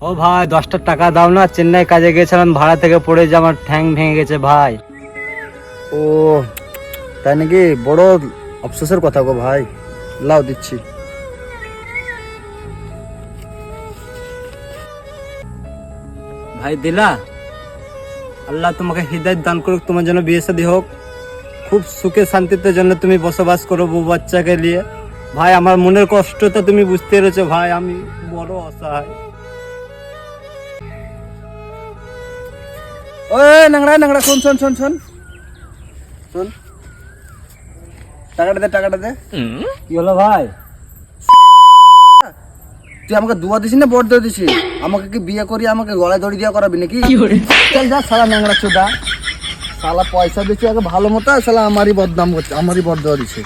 ও ভাই 10টা টাকা দাও না, চেন্নাই কাজে গেছিলাম, ভাড়া থেকে পড়ে যে আমার ঠ্যাং ভেঙে গেছে ভাই। ও তাই নাকি? বড় আফসোসের কথা গো ভাই। লাও দিচ্ছি। ভাই দিলা, আল্লাহ তোমাকে হৃদয় দান করুক, তোমার জন্য বিয়ে শাদী হোক, খুব সুখে শান্তিতে জন্য তুমি বসবাস করো বউ বাচ্চাকে নিয়ে। ভাই আমার মনের কষ্টটা তুমি বুঝতে পেরেছো ভাই, আমি বড় অসহায়। ওই নাংড়া নাংড়া, শোন শোন শোন শোন শোন, টাকাটা দে, টাকাটা দে। কি হলো ভাই? তুই আমাকে দুয়া দিছিস না বড় দিছিস? আমাকে কি বিয়ে করি আমাকে গলায় দড়ি দিয়া করাবি নাকি? চল যা শালা নাংড়া চোদা। শালা পয়সা দিচ্ছে আগে ভালো মতো, শালা আমারই বদনাম করছে, আমারই বদদোয়া দিছে।